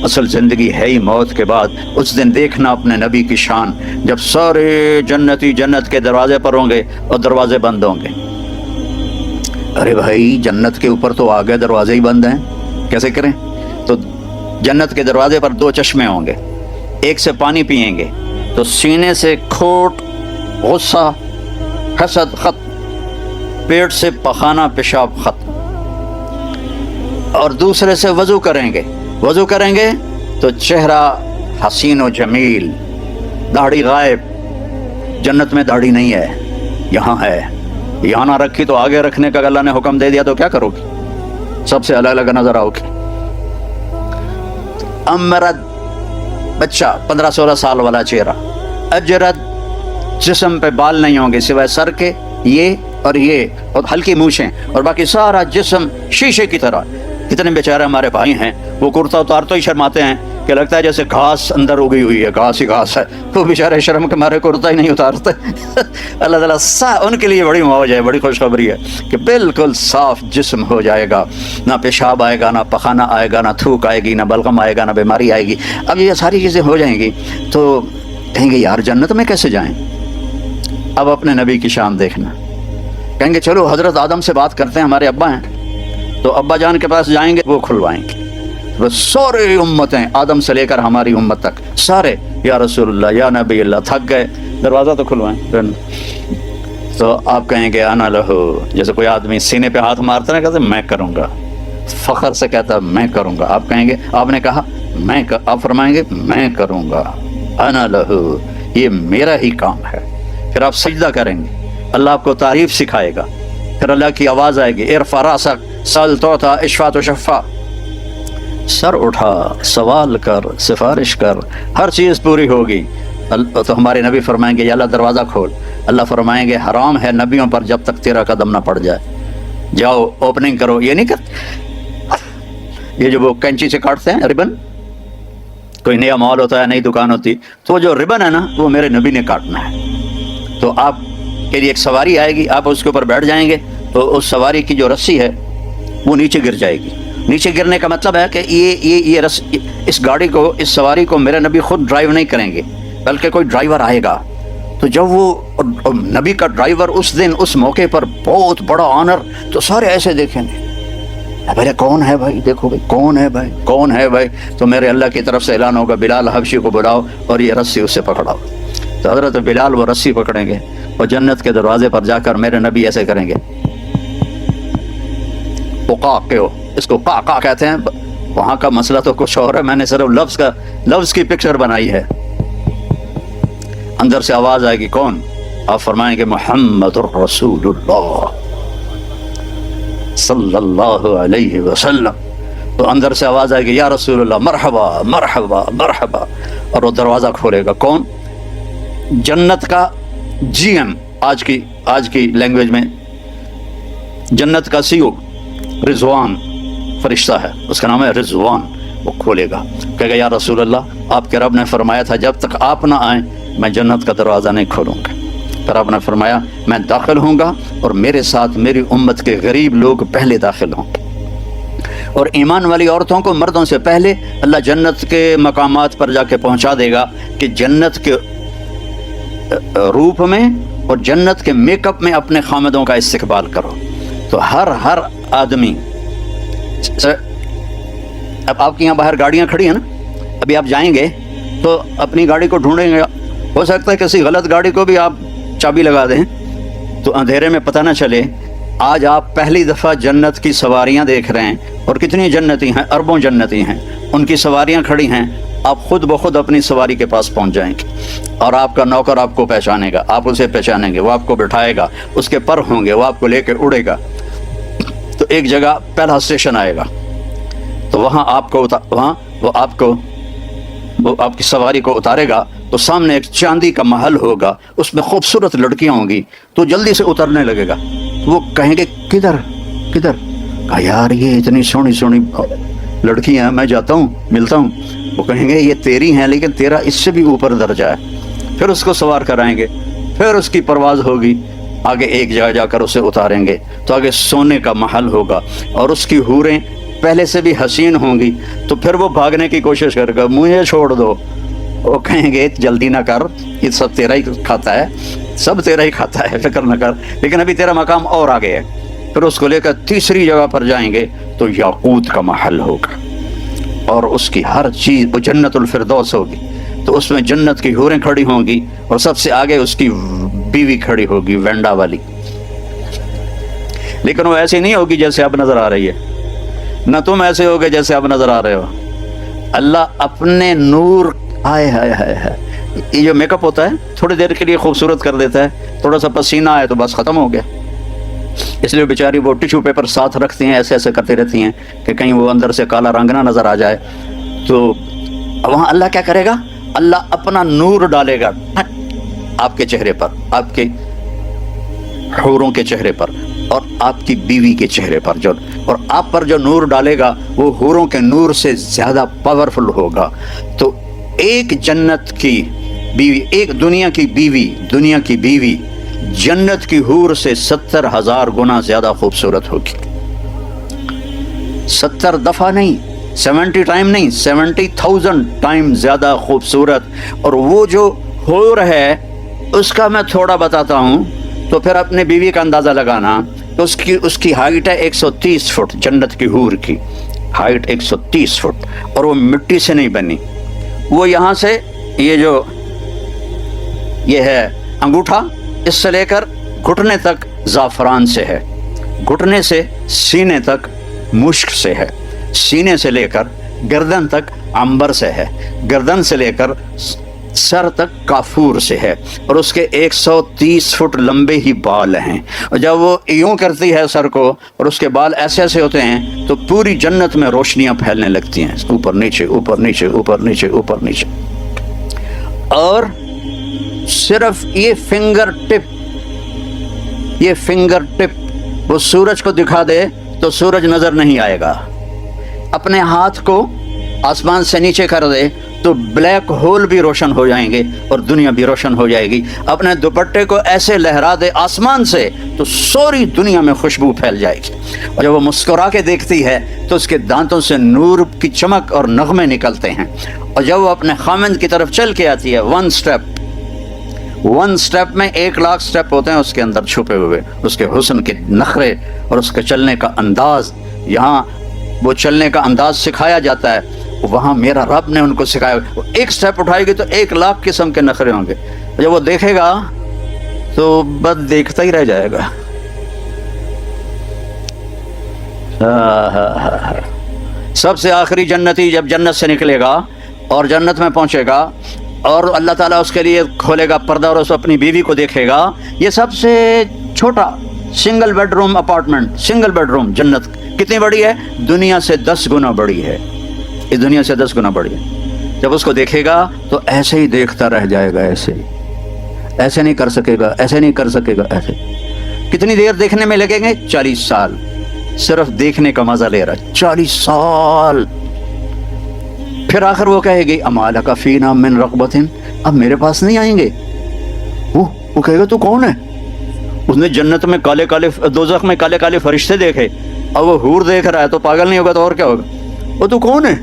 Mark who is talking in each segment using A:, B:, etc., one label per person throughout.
A: اصل زندگی ہے ہی موت کے بعد۔ اس دن دیکھنا اپنے نبی کی شان، جب سارے جنتی جنت کے دروازے پر ہوں گے اور دروازے بند ہوں گے۔ ارے بھائی جنت کے اوپر تو آگے دروازے ہی بند ہیں، کیسے کریں؟ تو جنت کے دروازے پر دو چشمے ہوں گے، ایک سے پانی پئیں گے تو سینے سے کھوٹ، غصہ، حسد ختم، پیٹ سے پخانہ پیشاب ختم، اور دوسرے سے وضو کریں گے تو چہرہ حسین و جمیل، داڑھی غائب۔ جنت میں داڑھی نہیں ہے، یہاں ہے، یہاں نہ رکھی تو آگے رکھنے کا اللہ نے حکم دے دیا تو کیا کرو گی؟ سب سے الگ الگ نظر آؤ گی۔ امرد بچہ 15-16 سال والا چہرہ، اجرد جسم پہ بال نہیں ہوں گے سوائے سر کے، یہ اور ہلکی مونچھیں، اور باقی سارا جسم شیشے کی طرح۔ کتنے بیچارے ہمارے بھائی ہیں وہ کرتا اتار تو ہی شرماتے ہیں کہ لگتا ہے جیسے گھاس اندر اگی ہوئی ہے، گھاس ہی گھاس ہے، وہ بیچارے شرم کے مارے کرتا ہی نہیں اتارتے۔ اللہ تعالیٰ ان کے لیے بڑی موج ہے، بڑی خوشخبری ہے کہ بالکل صاف جسم ہو جائے گا، نہ پیشاب آئے گا، نہ پخانہ آئے گا، نہ تھوک آئے گی، نہ بلغم آئے گا، نہ بیماری آئے گی۔ اب یہ ساری چیزیں ہو جائیں گی تو کہیں گے یار جنت میں کیسے جائیں؟ اب اپنے نبی کی شان دیکھنا، کہیں گے چلو حضرت آدم سے بات کرتے ہیں، ہمارے ابا ہیں، تو ابا جان کے پاس جائیں گے، وہ کھلوائیں گے۔ وہ سارے امتیں آدم سے لے کر ہماری امت تک سارے یا رسول اللہ یا نبی اللہ تھک گئے، دروازہ تو کھلوائیں۔ تو آپ کہیں گے انا لہو، جیسے کوئی آدمی سینے پہ ہاتھ مارتا ہے کہتے میں کروں گا، فخر سے کہتا میں کروں گا۔ آپ کہیں گے آپ نے کہا آپ فرمائیں گے میں کروں گا، انا لہو، یہ میرا ہی کام ہے۔ پھر آپ سجدہ کریں گے، اللہ آپ کو تعریف سکھائے گا، پھر اللہ کی آواز آئے گی ارفع راسک سل توتا اشفع تشفع، سر اٹھا سوال کر سفارش کر، ہر چیز پوری ہوگی۔ تو ہمارے نبی فرمائیں گے یا اللہ دروازہ کھول، اللہ فرمائیں گے حرام ہے نبیوں پر جب تک تیرا قدم نہ پڑ جائے، جاؤ اوپننگ کرو۔ یہ نہیں کرتے یہ جو وہ کینچی سے کاٹتے ہیں ربن، کوئی نیا مال ہوتا ہے، نئی دکان ہوتی، تو جو ربن ہے نا وہ میرے نبی نے کاٹنا ہے۔ تو آپ کے لیے ایک سواری آئے گی، آپ اس کے اوپر بیٹھ جائیں گے تو اس سواری کی جو رسی ہے وہ نیچے گر جائے گی۔ نیچے گرنے کا مطلب ہے کہ اس گاڑی کو، اس سواری کو میرے نبی خود ڈرائیو نہیں کریں گے بلکہ کوئی ڈرائیور آئے گا۔ تو جب وہ نبی کا ڈرائیور اس دن اس موقع پر بہت بڑا آنر، تو سارے ایسے دیکھیں گے میرے کون ہے بھائی، دیکھو بھائی کون ہے بھائی، کون ہے بھائی؟ تو میرے اللہ کی طرف سے اعلان ہوگا بلال حبشی کو بلاؤ اور یہ رسی اسے پکڑاؤ۔ تو حضرت بلال وہ رسی پکڑیں گے اور جنت کے دروازے پر جا کر میرے نبی ایسے کریں گے، اس کو قا کہتے ہیں، وہاں کا مسئلہ تو کچھ اور ہے، میں نے صرف لفظ کی پکچر بنائی ہے۔ اندر سے آواز آئے گی کون؟ آپ فرمائیں گے محمد الرسول اللہ صلی اللہ علیہ وسلم۔ تو اندر سے آواز آئے گی یا رسول اللہ مرحبا مرحبا مرحبا، اور وہ دروازہ کھولے گا کون؟ جنت کا جی ایم، آج کی لینگویج میں جنت کا سی او رضوان فرشتہ ہے، اس کا نام ہے رضوان۔ وہ کھولے گا، کہے گا یا رسول اللہ آپ کے رب نے فرمایا تھا جب تک آپ نہ آئیں میں جنت کا دروازہ نہیں کھولوں گا۔ پھر آپ نے فرمایا میں داخل ہوں گا اور میرے ساتھ میری امت کے غریب لوگ پہلے داخل ہوں گے، اور ایمان والی عورتوں کو مردوں سے پہلے اللہ جنت کے مقامات پر جا کے پہنچا دے گا کہ جنت کے روپ میں اور جنت کے میک اپ میں اپنے خامدوں کا استقبال کرو۔ تو ہر آدمی، اب آپ کے یہاں باہر گاڑیاں کھڑی ہیں نا، ابھی آپ جائیں گے تو اپنی گاڑی کو ڈھونڈیں گے، ہو سکتا ہے کسی غلط گاڑی کو بھی آپ چابی لگا دیں تو اندھیرے میں پتہ نہ چلے۔ آج آپ پہلی دفعہ جنت کی سواریاں دیکھ رہے ہیں، اور کتنی جنتی ہیں، اربوں جنتی ہیں، ان کی سواریاں کھڑی ہیں، آپ خود بخود اپنی سواری کے پاس پہنچ جائیں گے، اور آپ کا نوکر آپ کو پہچانے گا، آپ اسے پہچانیں گے، وہ آپ کو بٹھائے گا، اس کے پر ہوں گے، وہ آپ کو لے کے اڑے گا۔ تو ایک جگہ پہلا اسٹیشن آئے گا، تو وہاں وہ آپ کی سواری کو اتارے گا، تو سامنے ایک چاندی کا محل ہوگا، اس میں خوبصورت لڑکیاں ہوں گی، تو جلدی سے اترنے لگے گا۔ وہ کہیں گے کدھر؟ کہا یار یہ اتنی سونی لڑکیاں، میں جاتا ہوں ملتا ہوں۔ وہ کہیں گے یہ تیری ہیں لیکن تیرا اس سے بھی اوپر درجہ ہے۔ پھر اس کو سوار کرائیں گے، پھر اس کی پرواز ہوگی، آگے ایک جگہ جا کر اسے اتاریں گے، تو آگے سونے کا محل ہوگا، اور اس کی حوریں پہلے سے بھی حسین ہوں گی تو پھر وہ بھاگنے کی کوشش کرے گا، مجھے چھوڑ دو، وہ کہیں گے جلدی نہ کر، یہ سب تیرا ہی کھاتا ہے، سب تیرا ہی کھاتا ہے، فکر نہ کر، لیکن ابھی تیرا مقام اور آگے ہے۔ پھر اس کو لے کر تیسری جگہ پر جائیں گے تو یاقوت کا محل ہوگا، اور اس کی ہر چیز وہ جنت الفردوس ہوگی، تو اس میں جنت کی حوریں کھڑی ہوں گی، اور سب سے آگے اس کی بیوی کھڑی ہوگی وینڈا والی، لیکن وہ ایسی نہیں ہوگی جیسے اب نظر آ رہی ہے، نہ تم ایسے ہوگے جیسے اب نظر آ رہے ہو۔ اللہ اپنے نور، ہائے ہائے ہائے ہائے، یہ جو میک اپ ہوتا ہے تھوڑی دیر کے لیے خوبصورت کر دیتا ہے، تھوڑا سا پسینہ آئے تو بس ختم ہو گیا، اس لیے بیچاری وہ ٹیشو پیپر ساتھ رکھتی ہیں، ایسے ایسے کرتی رہتی ہیں کہ کہیں وہ اندر سے کالا رنگ نہ نظر آ جائے۔ تو وہاں اللہ کیا کرے گا؟ اللہ اپنا نور ڈالے گا آپ کے چہرے پر، آپ کے حوروں کے چہرے پر، اور آپ کی بیوی کے چہرے پر، جو اور آپ پر جو نور ڈالے گا وہ حوروں کے نور سے زیادہ پاورفل ہوگا۔ تو ایک جنت کی بیوی، ایک دنیا کی بیوی جنت کی حور سے 70,000 گنا زیادہ خوبصورت ہوگی، 70 دفعہ نہیں، 70 ٹائم نہیں، 70,000 ٹائم زیادہ خوبصورت۔ اور وہ جو حور ہے اس کا میں تھوڑا بتاتا ہوں، تو پھر اپنے بیوی کا اندازہ لگانا۔ تو اس کی ہائٹ ہے 130 فٹ، جنت کی حور کی ہائٹ 130 فٹ، اور وہ مٹی سے نہیں بنی، وہ یہاں سے یہ ہے انگوٹھا، اس سے لے کر گھٹنے تک زعفران سے ہے، گھٹنے سے سینے تک مشک سے ہے، سینے سے لے کر گردن تک عنبر سے ہے، گردن سے لے کر سر تک کافور سے ہے، اور اس کے 130 فٹ لمبے ہی بال ہیں، اور جب وہ یوں کرتی ہے سر کو اور اس کے بال ایسے ایسے ہوتے ہیں تو پوری جنت میں روشنیاں پھیلنے لگتی ہیں، اوپر نیچے اوپر نیچے اوپر نیچے اوپر نیچے۔ اور صرف یہ فنگر ٹپ وہ سورج کو دکھا دے تو سورج نظر نہیں آئے گا، اپنے ہاتھ کو آسمان سے نیچے کر دے تو بلیک ہول بھی روشن ہو جائیں گے اور دنیا بھی روشن ہو جائے گی، اپنے دوپٹے کو ایسے لہرا دے آسمان سے تو سوری دنیا میں خوشبو پھیل جائے گی، اور جب وہ مسکرا کے دیکھتی ہے تو اس کے دانتوں سے نور کی چمک اور نغمے نکلتے ہیں، اور جب وہ اپنے خامند کی طرف چل کے آتی ہے، ون سٹیپ میں 1,00,000 سٹیپ ہوتے ہیں اس کے اندر چھپے ہوئے، اس کے حسن کے نخرے اور اس کے چلنے کا انداز، یہاں وہ چلنے کا انداز سکھایا جاتا ہے، وہاں میرا رب نے ان کو سکھایا، ایک سٹیپ اٹھائے گی تو 1,00,000 قسم کے نخرے ہوں گے، جب وہ دیکھے گا تو بس دیکھتا ہی رہ جائے گا۔ سب سے آخری جنتی جب جنت سے نکلے گا اور جنت میں پہنچے گا اور اللہ تعالیٰ اس کے لیے کھولے گا پردہ اور اس اپنی بیوی کو دیکھے گا، یہ سب سے چھوٹا single bed room apartment, single bed room جنت کتنی بڑی ہے؟ دنیا سے 10 گنا بڑی ہے، اس دنیا سے 10 گنا بڑی ہے۔ جب اس کو دیکھے گا تو ایسے ہی دیکھتا رہ جائے گا، ایسے نہیں کر سکے گا، ایسے نہیں کر سکے گا، ایسے۔ کتنی دیر دیکھنے میں لگیں گے؟ 40 سال، صرف دیکھنے کا مزہ لے رہا، 40 سال۔ پھر آخر وہ کہے گی اما لک فینا من رغبۃ، اب میرے پاس نہیں آئیں گے۔ وہ کہے گا تو کون ہے؟ اس نے جنت میں کالے کالے، دوزخ میں کالے کالے فرشتے دیکھے، اور وہ حور دیکھ رہا ہے تو پاگل نہیں ہوگا تو اور کیا ہوگا؟ وہ تو کون ہے؟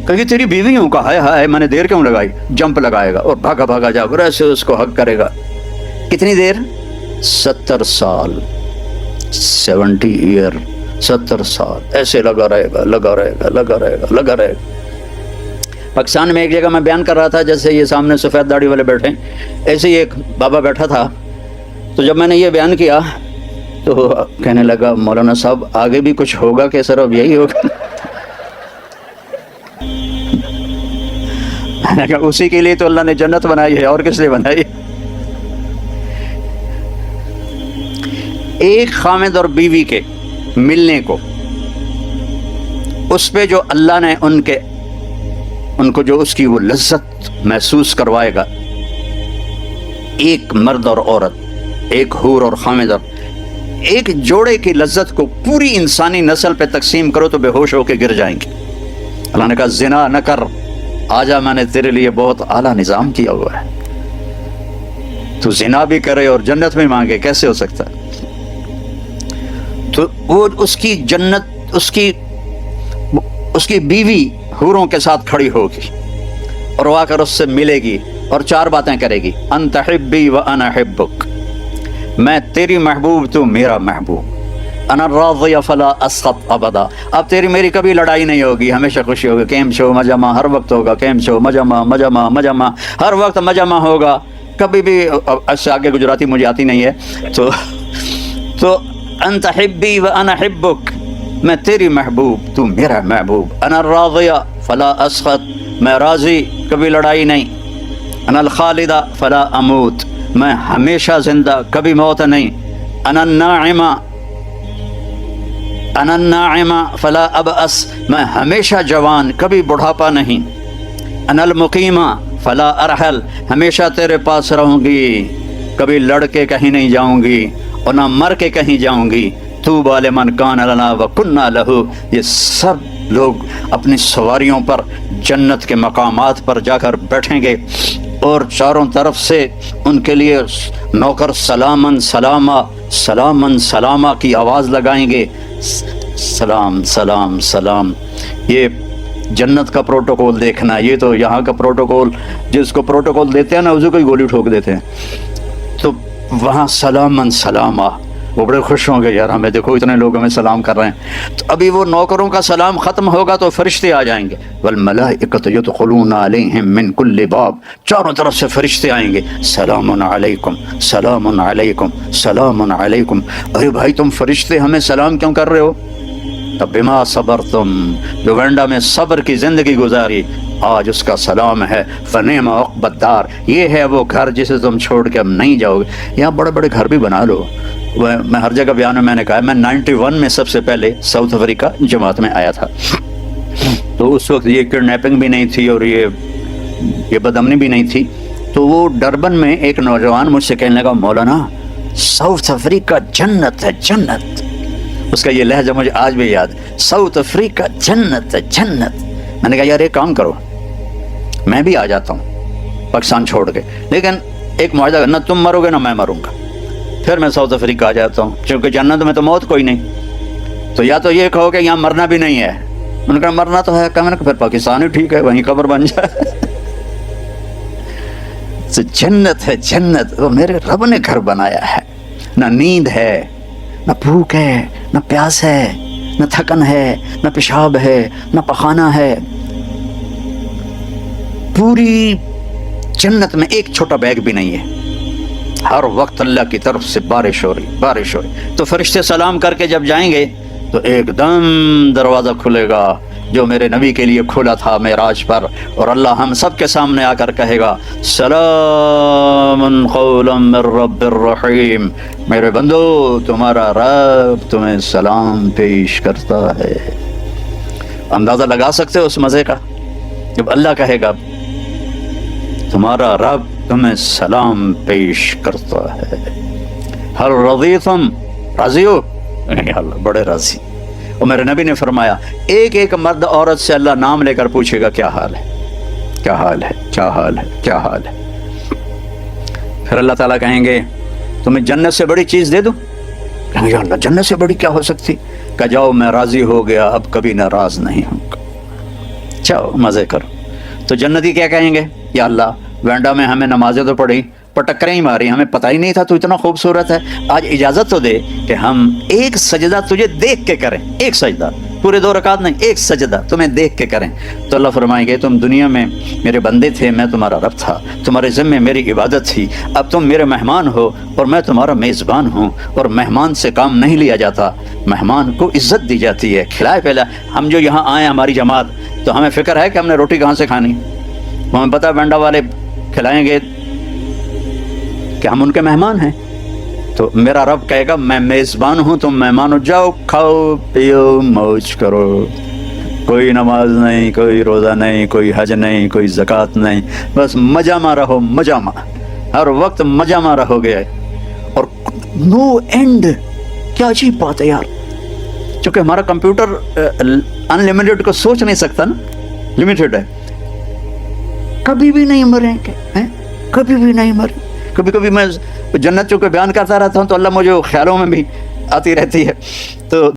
A: کہے تیری بیوی ہوں، کہا ہائے میں نے دیر کیوں لگائی، جمپ لگائے گا اور بھاگا بھاگا جا کر ایسے اس کو حق کرے گا۔ کتنی دیر؟ 70 سال، 70 ایئر، 70 سال ایسے لگا رہے گا، لگا رہے گا، لگا رہے گا، لگا رہے گا۔ پاکستان میں ایک جگہ میں بیان کر رہا تھا، جیسے یہ سامنے سفید داڑھی والے بیٹھے، ایسے ہی ایک بابا بیٹھا تھا، تو جب میں نے یہ بیان کیا تو کہنے لگا مولانا صاحب آگے بھی کچھ ہوگا کہ صرف یہی ہوگا؟ اسی کے لیے تو اللہ نے جنت بنائی ہے، اور کس لیے بنائی؟ ایک خامد اور بیوی کے ملنے کو، اس پہ جو اللہ نے ان کو جو اس کی وہ لذت محسوس کروائے گا، ایک مرد اور عورت، ایک حور اور خامد، اور ایک جوڑے کی لذت کو پوری انسانی نسل پہ تقسیم کرو تو بے ہوش ہو کے گر جائیں گے۔ اللہ نے کہا زنا نہ کر، آجا میں نے تیرے لیے بہت اعلیٰ نظام کیا ہوا ہے، تو زنا بھی کرے اور جنت میں مانگے، کیسے ہو سکتا ہے؟ تو وہ اس کی جنت، اس کی اس کی بیوی حوروں کے ساتھ کھڑی ہوگی اور وہ آ کر اس سے ملے گی اور 4 باتیں کرے گی، انت حبی و انا حبک، میں تیری محبوب تو میرا محبوب، انا راضی فلا اسخط ابدا، اب تیری میری کبھی لڑائی نہیں ہوگی، ہمیشہ خوشی ہوگی، کیم شو مجمع ہر وقت ہوگا، کیم شو مجمع مجمع مجمع ہر وقت مجمع ہوگا، کبھی بھی اس سے آگے گجراتی مجھے آتی نہیں ہے، تو انت حبی و انا حبک، میں تیری محبوب تو میرا محبوب، انا راضیہ فلا اسخط، میں راضی کبھی لڑائی نہیں، انا الخالدہ فلا اموت، میں ہمیشہ زندہ کبھی موت نہیں، انا الناعمہ فلا ابأس، میں ہمیشہ جوان کبھی بڑھاپا نہیں، انا المقیمہ فلا ارحل، ہمیشہ تیرے پاس رہوں گی کبھی لڑ کے کہیں نہیں جاؤں گی اور نہ مر کے کہیں جاؤں گی، طوبی لمن کان لنا وکنا لہ، یہ سب لوگ اپنی سواریوں پر جنت کے مقامات پر جا کر بیٹھیں گے اور چاروں طرف سے ان کے لیے نوکر سلامن سلامہ سلامن سلامہ کی آواز لگائیں گے، سلام سلام سلام۔ یہ جنت کا پروٹوکول دیکھنا، یہ تو یہاں کا پروٹوکول، جس کو پروٹوکول دیتے ہیں نا اسے کوئی گولی ٹھوک دیتے ہیں، تو وہاں سلامن سلامہ، وہ بڑے خوش ہوں گے، یار ہمیں دیکھو اتنے لوگ ہمیں سلام کر رہے ہیں۔ تو ابھی وہ نوکروں کا سلام ختم ہوگا تو فرشتے آ جائیں گے، والملائکۃ یدخلون علیہم من کل باب، چاروں طرف سے فرشتے آئیں گے، سلام علیکم سلام علیکم سلام علیکم۔ ارے بھائی تم فرشتے ہمیں سلام کیوں کر رہے ہو؟ تب بما صبرتم، جو ونڈا میں صبر کی زندگی گزاری آج اس کا سلام ہے، فنعم عقبی الدار، یہ ہے وہ گھر جسے تم چھوڑ کے اب نہیں جاؤ گے۔ یہاں بڑے بڑے گھر بھی بنا لو، میں ہر جگہ بیان میں نے کہا، میں 91 میں سب سے پہلے ساؤتھ افریقہ جماعت میں آیا تھا، تو اس وقت یہ کڈنیپنگ بھی نہیں تھی اور یہ بدامنی بھی نہیں تھی، تو وہ ڈربن میں ایک نوجوان مجھ سے کہنے لگا، مولانا ساؤتھ افریقہ جنت ہے جنت، اس کا یہ لہجہ مجھے آج بھی یاد، ساؤتھ افریقہ جنت ہے جنت۔ میں نے کہا یار ایک کام کرو، میں بھی آ جاتا ہوں پاکستان چھوڑ کے، لیکن ایک معاہدہ، نہ تم مرو گے نہ میں مروں گا، پھر میں ساؤتھ افریقہ آ جاتا ہوں، کیونکہ جنت میں تو موت کوئی نہیں، تو یا تو یہ کہو کہ یہاں مرنا بھی نہیں ہے، میں نے کہا مرنا تو ہے، میں نے کہا پھر پاکستان ہی ٹھیک ہے، وہیں قبر بن جائے۔ تو جنت ہے جنت، وہ میرے رب نے گھر بنایا ہے، نہ نیند ہے نہ بھوک ہے نہ پیاس ہے نہ تھکن ہے نہ پیشاب ہے نہ پخانہ ہے، پوری جنت میں ایک چھوٹا بیگ بھی نہیں ہے، ہر وقت اللہ کی طرف سے بارش ہو رہی، تو فرشتے سلام کر کے جب جائیں گے تو ایک دم دروازہ کھلے گا جو میرے نبی کے لیے کھلا تھا معراج پر، اور اللہ ہم سب کے سامنے آ کر کہے گا، سلام قولا من رب الرحیم، میرے بندو تمہارا رب تمہیں سلام پیش کرتا ہے۔ اندازہ لگا سکتے ہو اس مزے کا، جب اللہ کہے گا تمہارا رب تمہیں سلام پیش کرتا ہے، ہل رضیتم، راضی ہو؟ اللہ بڑے راضی۔ اور میرے نبی نے فرمایا ایک ایک مرد عورت سے اللہ نام لے کر پوچھے گا کیا حال ہے کیا حال ہے کیا حال ہے کیا حال ہے، پھر اللہ تعالیٰ کہیں گے تمہیں جنت سے بڑی چیز دے دوں؟ کہیں گے یا اللہ جنت سے بڑی کیا ہو سکتی؟ کہ جاؤ میں راضی ہو گیا، اب کبھی ناراض نہیں ہوں گا، جاؤ مزے کرو۔ تو جنتی کیا کہیں گے؟ یا اللہ وینڈا میں ہمیں نمازیں تو پڑھی پر ٹکریں ہی ماری، ہمیں پتہ ہی نہیں تھا تو اتنا خوبصورت ہے، آج اجازت تو دے کہ ہم ایک سجدہ تجھے دیکھ کے کریں، ایک سجدہ، پورے 2 رکعت نہیں، ایک سجدہ تمہیں دیکھ کے کریں۔ تو اللہ فرمائیں گے تم دنیا میں میرے بندے تھے، میں تمہارا رب تھا، تمہارے ذمے میری عبادت تھی، اب تم میرے مہمان ہو اور میں تمہارا میزبان ہوں، اور مہمان سے کام نہیں لیا جاتا، مہمان کو عزت دی جاتی ہے، کھلائے پہلا۔ ہم جو یہاں آئے ہماری جماعت، تو ہمیں فکر ہے کہ ہم نے روٹی کہاں سے کھانی، ہمیں پتہ بنڈا والے کھلائیں گے کہ ہم ان کے مہمان ہیں، تو میرا رب کہے گا میں میزبان ہوں، تم مہمان ہو، جاؤ کھاؤ پیو موج کرو، کوئی نماز نہیں، کوئی روزہ نہیں، کوئی حج نہیں، کوئی زکوٰۃ نہیں، بس مجامع رہو، مجامع، ہر وقت مجامع رہو گے، اور نو اینڈ۔ کیا عجیب بات ہے یار، چونکہ ہمارا کمپیوٹر ان لمیٹڈ کو سوچ نہیں سکتا نا، لمیٹڈ ہے، کبھی بھی نہیں مریں گے، کبھی بھی نہیں مریں۔ کبھی کبھی میں جنت چونکہ بیان کرتا رہتا ہوں تو اللہ مجھے خیالوں میں بھی آتی رہتی ہے، تو